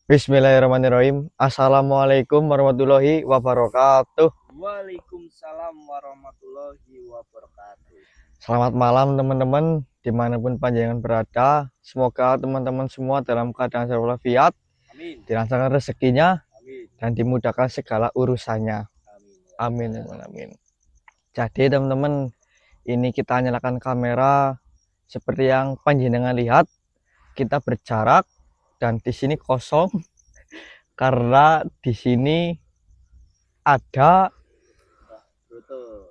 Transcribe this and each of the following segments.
Bismillahirrahmanirrahim. Assalamualaikum warahmatullahi wabarakatuh. Waalaikumsalam warahmatullahi wabarakatuh. Selamat malam teman-teman, dimanapun panjenengan berada. Semoga teman-teman semua dalam keadaan sehat walafiat, Amin. dilancarkan rezekinya, Amin. dan dimudahkan segala urusannya. Amin. Amin. Amin. Jadi teman-teman, ini kita nyalakan kamera seperti yang panjenengan lihat. Kita berjarak dan di sini kosong karena di sini ada Betul.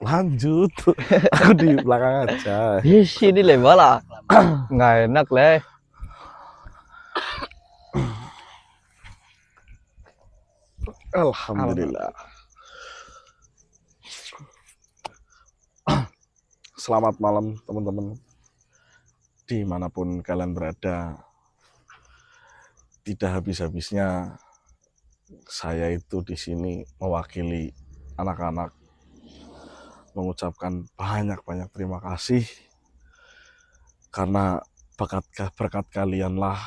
Lanjut. Aku di belakang aja. di sini lah, nggak enak leh. Alhamdulillah. Selamat malam teman-teman, dimanapun kalian berada. Tidak habis-habisnya saya itu di sini mewakili anak-anak mengucapkan banyak-banyak terima kasih, karena berkat kalianlah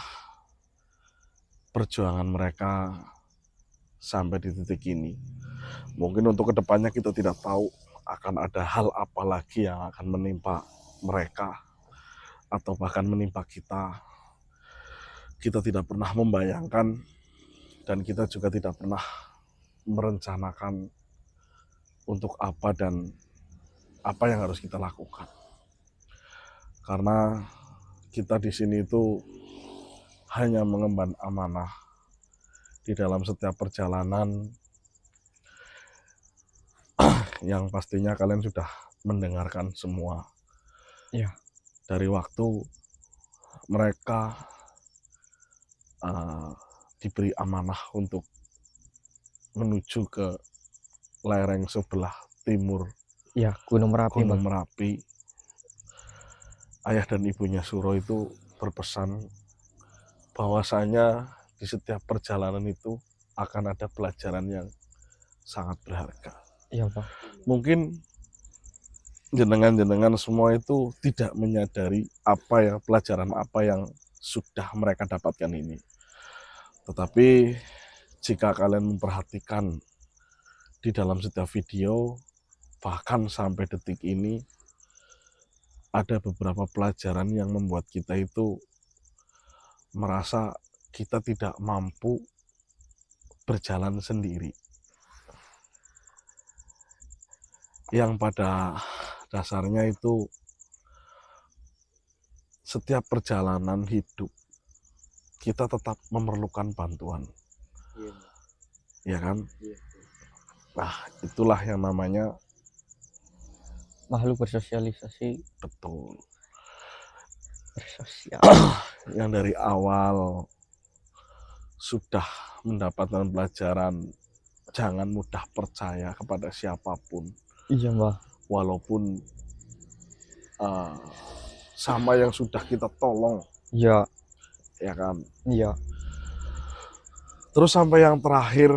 perjuangan mereka sampai di titik ini. Mungkin untuk kedepannya kita tidak tahu akan ada hal apa lagi yang akan menimpa mereka atau bahkan menimpa kita. Kita tidak pernah membayangkan dan kita juga tidak pernah merencanakan untuk apa dan apa yang harus kita lakukan. Karena kita di sini itu hanya mengemban amanah di dalam setiap perjalanan yang pastinya kalian sudah mendengarkan semua. Ya. Dari waktu mereka diberi amanah untuk menuju ke lereng sebelah timur, Ya, Gunung Merapi, Gunung Bang. Merapi. Ayah dan ibunya Suro itu berpesan bahwasanya di setiap perjalanan itu akan ada pelajaran yang sangat berharga. Iya, Pak. Mungkin jenengan semua itu tidak menyadari pelajaran apa yang sudah mereka dapatkan ini. Tetapi jika kalian memperhatikan di dalam setiap video, bahkan sampai detik ini, ada beberapa pelajaran yang membuat kita itu merasa kita tidak mampu berjalan sendiri. Yang pada dasarnya itu setiap perjalanan hidup kita tetap memerlukan bantuan. Iya. Ya kan? Iya. Nah, itulah yang namanya Makhluk bersosialisasi, betul. bersosial. Yang dari awal sudah mendapatkan pelajaran, jangan mudah percaya kepada siapapun. Iya, Mbak. Walaupun sama yang sudah kita tolong. Iya. Ya kan? Iya. Terus sampai yang terakhir,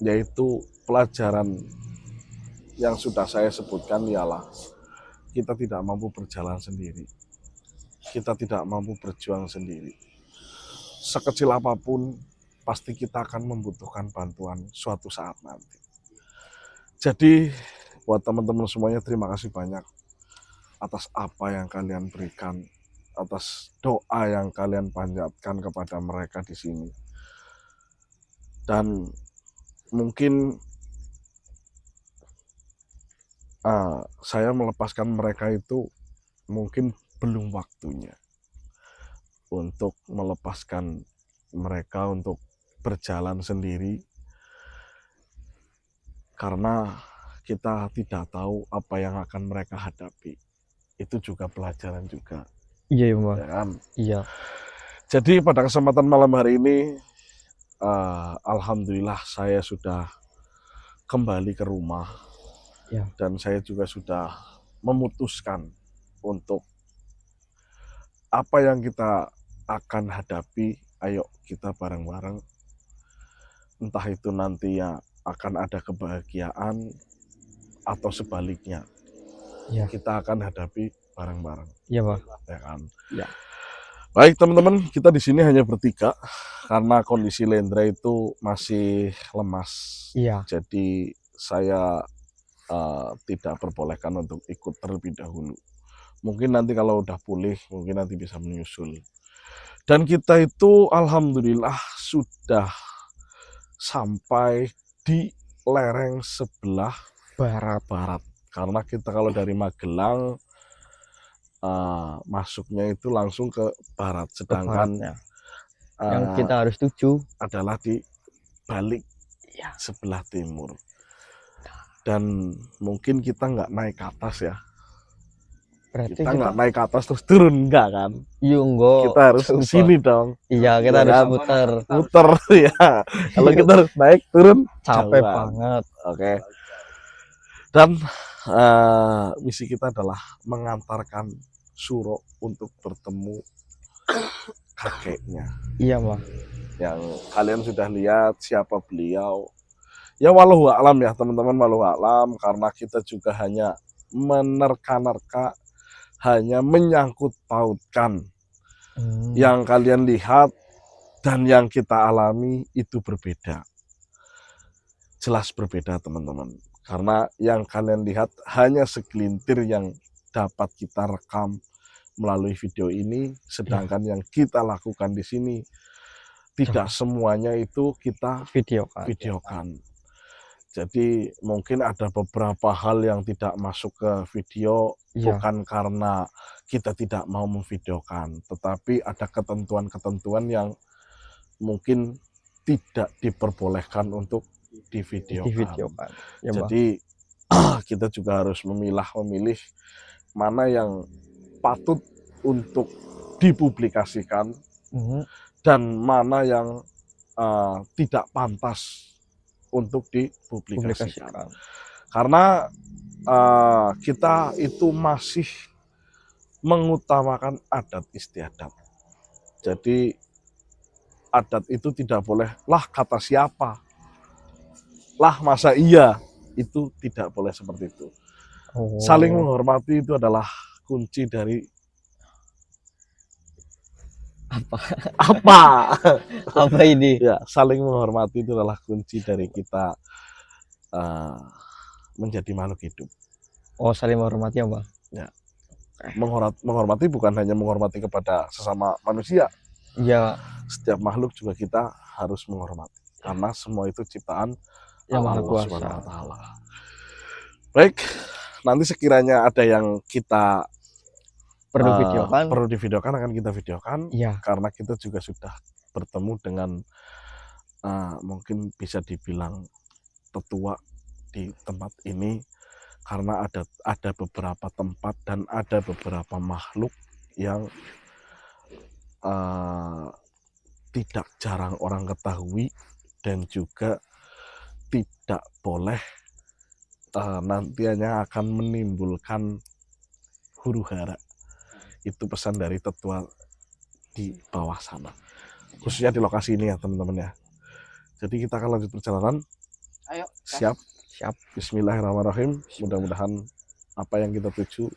yaitu pelajaran yang sudah saya sebutkan, ialah kita tidak mampu berjalan sendiri. Kita tidak mampu berjuang sendiri. Sekecil apapun, pasti kita akan membutuhkan bantuan suatu saat nanti. Jadi, buat teman-teman semuanya, terima kasih banyak atas apa yang kalian berikan, atas doa yang kalian panjatkan kepada mereka di sini. Dan mungkin saya melepaskan mereka itu mungkin belum waktunya untuk melepaskan mereka untuk berjalan sendiri, karena kita tidak tahu apa yang akan mereka hadapi. Itu juga pelajaran juga. Iya, Mbak. Ya kan? Iya. Jadi pada kesempatan malam hari ini, alhamdulillah saya sudah kembali ke rumah. Ya. Dan saya juga sudah memutuskan untuk apa yang kita akan hadapi, ayo kita bareng-bareng. Entah itu nanti ya akan ada kebahagiaan atau sebaliknya. Ya. Kita akan hadapi bareng-bareng, Iya, Mbah. ya kan? Ya. Baik teman-teman, kita di sini hanya bertiga karena kondisi Lendra itu masih lemas. Iya. Jadi saya tidak perbolehkan untuk ikut terlebih dahulu. Mungkin nanti kalau udah pulih, mungkin nanti bisa menyusul. Dan kita itu alhamdulillah sudah sampai di lereng sebelah barat. Karena kita kalau dari Magelang masuknya itu langsung ke barat, Ke sedangkan baratnya. Yang kita harus tuju adalah di balik ya, sebelah timur. Dan mungkin kita nggak naik ke atas ya. berarti Kita nggak naik ke atas terus turun, enggak kan? Yunggo Kita harus ke sini dong. Iya, kita Ya harus kan? muter. Muter ya. Kalau kita harus naik turun Capek jauhan. banget. Oke. Dan misi kita adalah mengantarkan Suro untuk bertemu kakeknya. Iya, Mbah. Yang kalian sudah lihat siapa beliau. Ya walau alam ya teman-teman, walau alam, karena kita juga hanya menerka-nerka, hanya menyangkut pautkan. Yang kalian lihat dan yang kita alami itu berbeda. Jelas berbeda teman-teman. Karena yang kalian lihat hanya segelintir yang dapat kita rekam melalui video ini, sedangkan yang kita lakukan di sini tidak semuanya itu kita videokan. Jadi mungkin ada beberapa hal yang tidak masuk ke video, bukan karena kita tidak mau memvideokan, tetapi ada ketentuan-ketentuan yang mungkin tidak diperbolehkan untuk divideokan. Ya, jadi kita juga harus memilih mana yang patut untuk dipublikasikan dan mana yang tidak pantas untuk dipublikasikan. Karena kita itu masih mengutamakan adat istiadat. Jadi adat itu tidak boleh lah kata siapa, lah masa iya, itu tidak boleh seperti itu. Saling menghormati itu adalah kunci dari apa ini ya, saling menghormati itu adalah kunci dari kita menjadi makhluk hidup. Saling menghormati ya, Mbak? Ya. Menghormati bukan hanya menghormati kepada sesama manusia. Iya. Setiap makhluk juga kita harus menghormati. Karena semua itu ciptaan yang Maha Allah Kuasa. SWT. Baik, nanti sekiranya ada yang kita perlu divideokan akan kita videokan. Ya. Karena kita juga sudah bertemu dengan mungkin bisa dibilang tetua di tempat ini, karena ada beberapa tempat dan ada beberapa makhluk yang tidak jarang orang ketahui dan juga tidak boleh nantinya akan menimbulkan huru-hara. Itu pesan dari tetua di bawah sana, khususnya di lokasi ini ya teman-teman ya. Jadi kita akan lanjut perjalanan. Ayo, siap. Bismillahirrahmanirrahim. Mudah-mudahan apa yang kita tuju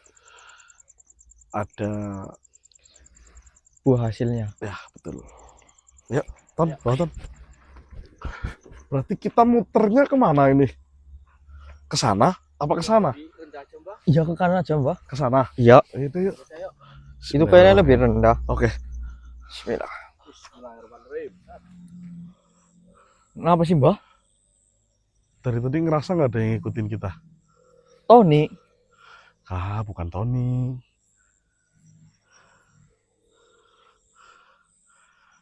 ada buah hasilnya. Ya betul. Ya, Ton, Ton. Berarti kita muternya kemana ini? Ke sana? Apa ke sana? Iya, ke kanan aja, Mbak. Ke sana? Iya. Itu yuk. Itu kayaknya lebih rendah. Oke. Bismillahirrahmanirrahim. Kenapa sih, Mbak? Dari tadi ngerasa nggak ada yang ngikutin kita? Tony. Bukan Tony.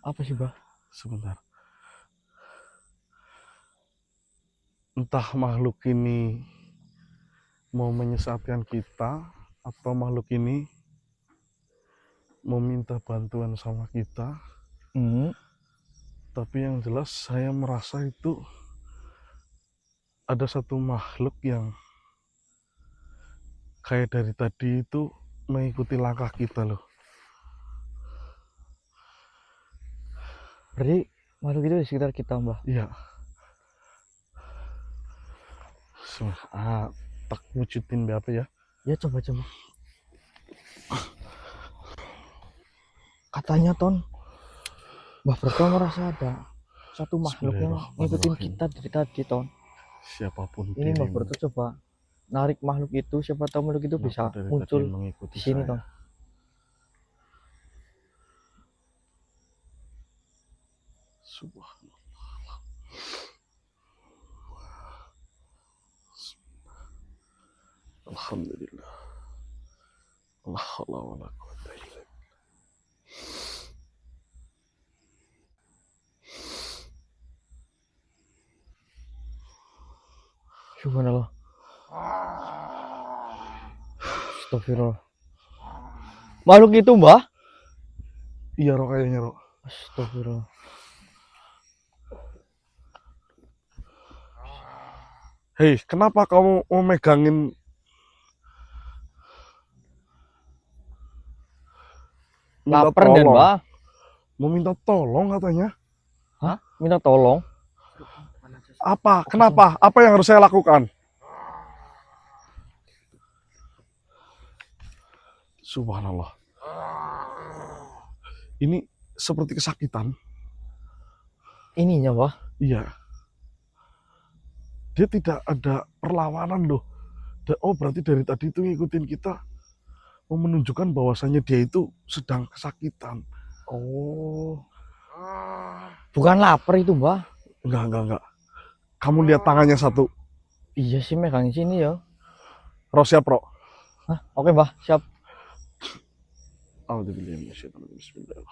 Apa sih, Mbak? Sebentar. Entah makhluk ini mau menyesatkan kita atau makhluk ini mau minta bantuan sama kita. Tapi yang jelas saya merasa itu ada satu makhluk yang kayak dari tadi itu mengikuti langkah kita loh. Berarti makhluk itu di sekitar kita, Mbak? Iya. Tak wujudin apa ya? Ya, coba. Katanya Ton, Mbah Broto merasa ada satu makhluk yang ngikutin kita dari tadi Ton. Siapapun Ini Mbah dirimu, Broto coba narik makhluk itu, siapa tahu makhluk itu kenapa bisa dari muncul tadi mengikuti di sini saya? Ton. Subhanallah. Alhamdulillah. La haula wala quwwata illa billah. Subhanallah. Astagfirullah. Makhluk itu Mbah? Iya Rok, kayaknya Rok. Astagfirullah. Hei, kenapa kamu mau megangin minta Lapar dan tolong? Mbah. Mau minta tolong katanya. Hah? Minta tolong? Apa? Kenapa? Apa yang harus saya lakukan? Subhanallah. Ini seperti kesakitan. Ininya Mbah. Iya. Dia tidak ada perlawanan loh. Oh, berarti dari tadi itu ngikutin kita. Mau menunjukkan bahwasannya dia itu sedang kesakitan. Oh. Bukan lapar itu Mbah. Enggak. Kamu lihat tangannya satu. Iya sih megangin sini ya. Ro, siap, Ro. Hah? Oke Mbah, siap. A'udzubillahi minasyaitonir rajim. Bismillah.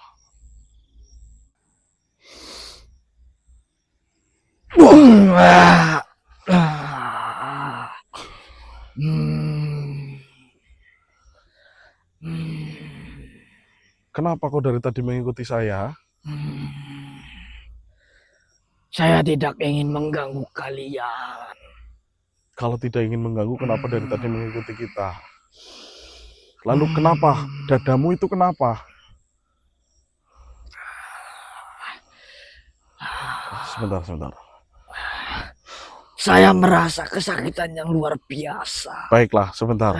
Kenapa kau dari tadi mengikuti saya? Saya tidak ingin mengganggu kalian. Kalau tidak ingin mengganggu, kenapa dari tadi mengikuti kita? Lalu kenapa? Dadamu itu kenapa? Sebentar. Saya merasa kesakitan yang luar biasa. Baiklah, sebentar.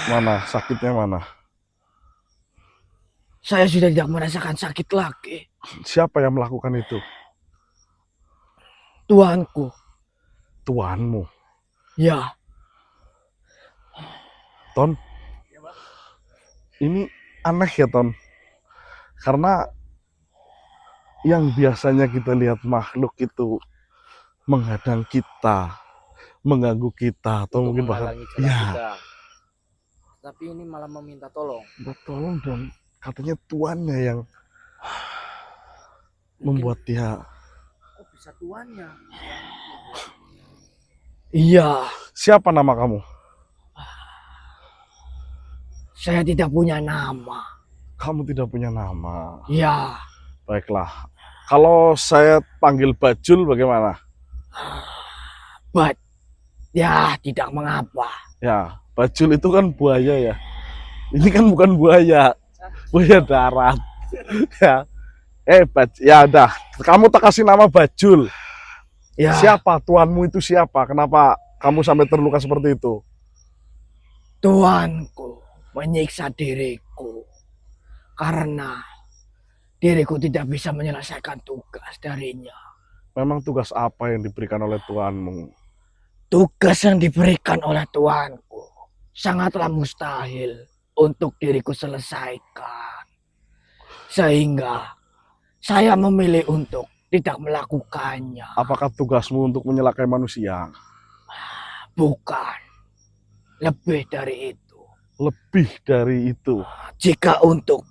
Mana? Sakitnya mana? Saya sudah tidak merasakan sakit lagi. Siapa yang melakukan itu? Tuanku. Tuanmu. Ya. Ton, ini aneh ya Ton, karena yang biasanya kita lihat makhluk itu menghadang kita, mengganggu kita, atau mungkin bahkan menghalangi jalan kita. Tapi ini malah meminta tolong. tolong dan katanya tuannya yang membuat dia. Kok bisa tuannya? Iya. Siapa nama kamu? Saya tidak punya nama. Kamu tidak punya nama. Ya. Baiklah. Kalau saya panggil Bajul bagaimana? Ya, tidak mengapa. Ya, Bajul itu kan buaya ya. Ini kan bukan buaya, buaya darat. Ya, ya udah. Kamu tak kasih nama Bajul. Ya. Siapa tuanmu itu siapa? Kenapa kamu sampai terluka seperti itu? Tuanku menyiksa diriku karena diriku tidak bisa menyelesaikan tugas darinya. Memang tugas apa yang diberikan oleh tuanmu? Tugas yang diberikan oleh tuanku sangatlah mustahil untuk diriku selesaikan. Sehingga saya memilih untuk tidak melakukannya. Apakah tugasmu untuk menyelakai manusia? Bukan. Lebih dari itu. Lebih dari itu. Jika untuk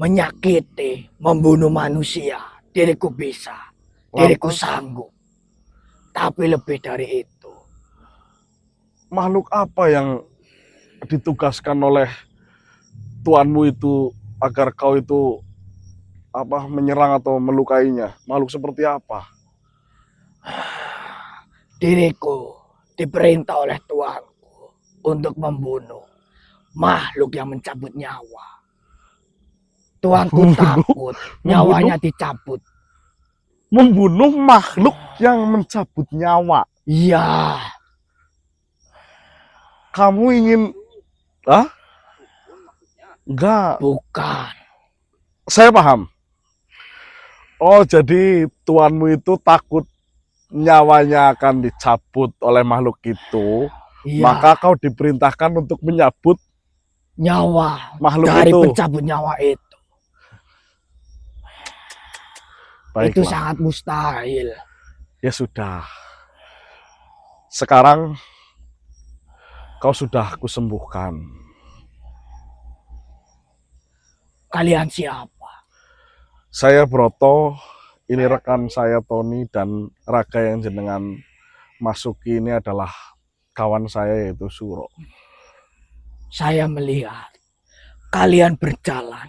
menyakiti, membunuh manusia, diriku bisa. Diriku sanggup. Tapi lebih dari itu. Makhluk apa yang ditugaskan oleh tuanmu itu agar kau itu menyerang atau melukainya? Makhluk seperti apa? Diriku diperintah oleh tuanku untuk membunuh makhluk yang mencabut nyawa. Tuanku takut nyawanya dicabut. Membunuh makhluk yang mencabut nyawa. Iya, Kamu ingin... Ah? Enggak, bukan. saya paham. Oh, jadi tuanmu itu takut nyawanya akan dicabut oleh makhluk itu, Iya, maka kau diperintahkan untuk menyabut nyawa makhluk dari itu. pencabut nyawa itu. Itu Baiklah, sangat mustahil. ya sudah. Sekarang kau sudah kusembuhkan. Kalian siapa? Saya Broto, ini rekan saya Tony, dan Raga yang jenengan masuki ini adalah kawan saya yaitu Suro. Saya melihat kalian berjalan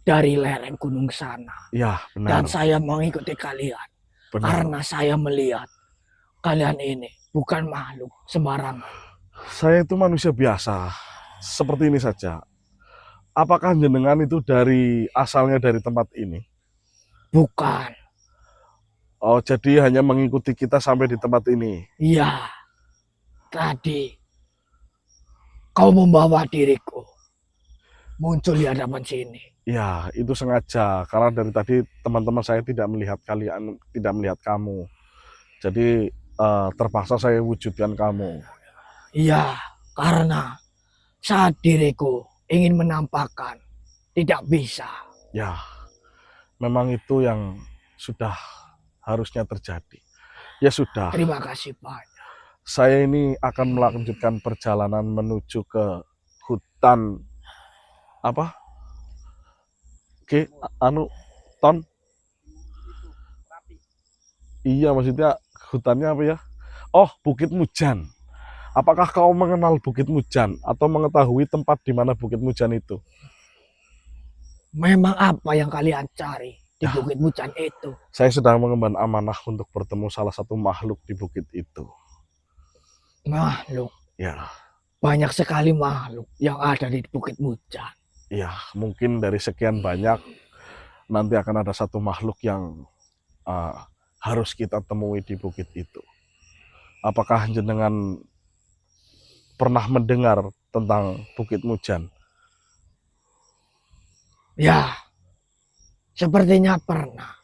dari lereng gunung sana. Ya, Dan benar. saya mengikuti kalian. Benar. Karena saya melihat kalian ini bukan makhluk sembarangan. Saya itu manusia biasa, seperti ini saja. Apakah jenengan itu asalnya dari tempat ini? Bukan. Oh, jadi hanya mengikuti kita sampai di tempat ini. Iya. Tadi kau membawa diriku muncul di hadapan sini. Ya, itu sengaja karena dari tadi teman-teman saya tidak melihat kalian, tidak melihat kamu. Jadi terpaksa saya wujudkan kamu. Iya, karena saat diriku ingin menampakkan tidak bisa. Ya, memang itu yang sudah harusnya terjadi. Ya sudah, Terima kasih banyak. saya ini akan melanjutkan perjalanan menuju ke hutan apa? Oke, Ton. Iya, maksudnya hutannya apa ya? Oh, Bukit Mujan. Apakah kau mengenal Bukit Mujan atau mengetahui tempat di mana Bukit Mujan itu? Memang apa yang kalian cari di Ya, Bukit Mujan itu? saya sedang mengemban amanah untuk bertemu salah satu makhluk di bukit itu. Makhluk. Ya, Banyak sekali makhluk yang ada di Bukit Mujan. ya, mungkin dari sekian banyak nanti akan ada satu makhluk yang harus kita temui di bukit itu. Apakah jenengan pernah mendengar tentang Bukit Mujan? Ya, sepertinya pernah.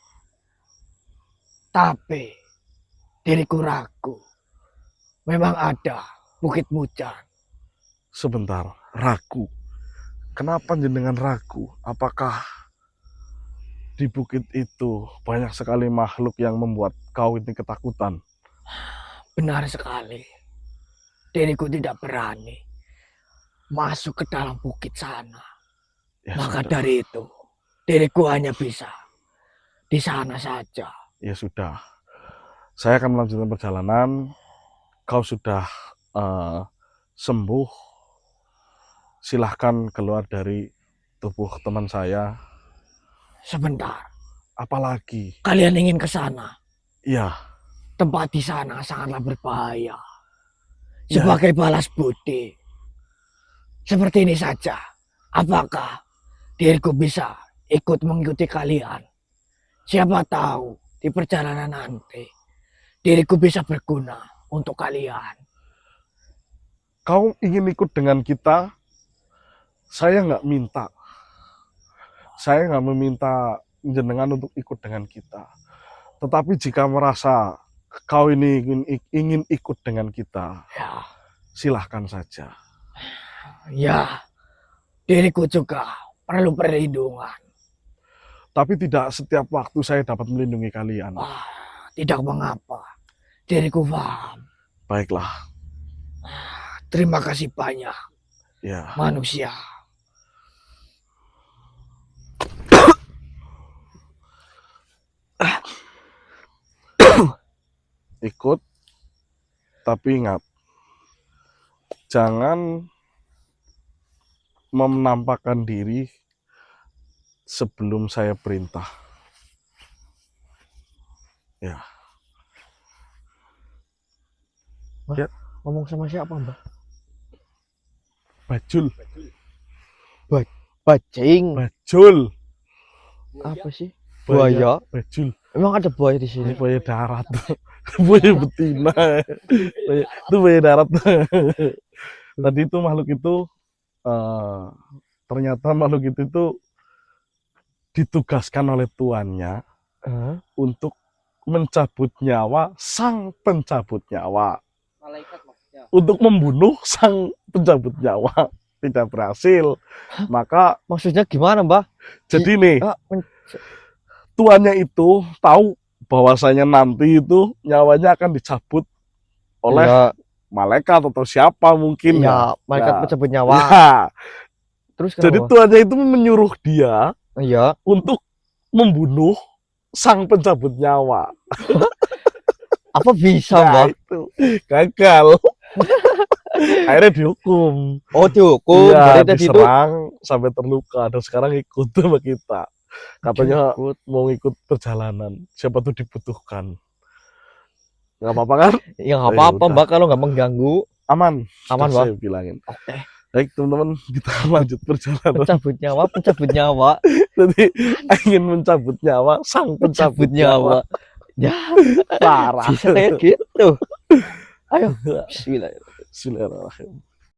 Tapi diriku ragu. Memang ada Bukit Mujan. Sebentar, ragu. Kenapa jenengan ragu? Apakah di bukit itu banyak sekali makhluk yang membuat kau ini ketakutan? Benar sekali. Diriku tidak berani masuk ke dalam bukit sana. Ya Maka sudah, dari itu, diriku hanya bisa di sana saja. ya sudah. Saya akan melanjutkan perjalanan. Kau sudah sembuh. Silahkan keluar dari tubuh teman saya. Sebentar, Apalagi? kalian ingin ke sana? Ya, Tempat di sana sangatlah berbahaya. ya, Sebagai balas budi. Seperti ini saja. Apakah diriku bisa ikut mengikuti kalian? Siapa tahu di perjalanan nanti diriku bisa berguna untuk kalian. kau ingin ikut dengan kita? Saya nggak minta. Saya nggak meminta jenengan untuk ikut dengan kita. Tetapi jika merasa kau ini ingin ikut dengan kita, Ya, silahkan saja. ya, diriku juga perlu perlindungan. Tapi tidak setiap waktu saya dapat melindungi kalian. Tidak mengapa. Diriku paham. Baiklah, Terima kasih banyak, ya. manusia. Ikut, tapi ingat, jangan menampakkan diri sebelum saya perintah. Ya. Ngomong sama siapa, Mbak? Bajul. Bajing. Bajul. Apa sih? Buaya. Bajul. Emang ada buaya di Ini sini? buaya darat. Buaya betina. Itu buaya darat. Tadi itu makhluk itu ternyata makhluk itu tuh ditugaskan oleh tuannya Hah? untuk mencabut nyawa sang pencabut nyawa. Malaikat maksudnya. Untuk membunuh sang pencabut nyawa tidak berhasil. Maka Maksudnya gimana, Mbah? jadi nih, Ah, tuannya itu tahu bahwasanya nanti itu nyawanya akan dicabut oleh ya, malaikat atau siapa mungkin ya, malaikat Ya. pencabut nyawa. Ya. Terus Jadi kenapa? tuannya itu menyuruh dia Iya. untuk membunuh sang pencabut nyawa. Apa bisa, Nah, Mbah? itu gagal. Akhirnya dihukum. Oh, dihukum. Iya, Jadi tadi itu diserang sampai terluka dan sekarang ikut sama kita. Katanya Ikut. mau ikut perjalanan. Siapa tuh dibutuhkan. Nggak apa-apa kan? Ya nggak Ya apa-apa, udah. Mbah, kalau nggak mengganggu. Aman. Aman, Sudah Bang. saya bilangin. Oke. Baik teman-teman, kita lanjut perjalanan. Pencabut nyawa, pencabut nyawa, Jadi ingin mencabut nyawa sang pencabut pencabut nyawa. nyawa. Ya, Parah. bisa kayak gitu. Ayo, bismillah. Bismillahirrahmanirrahim.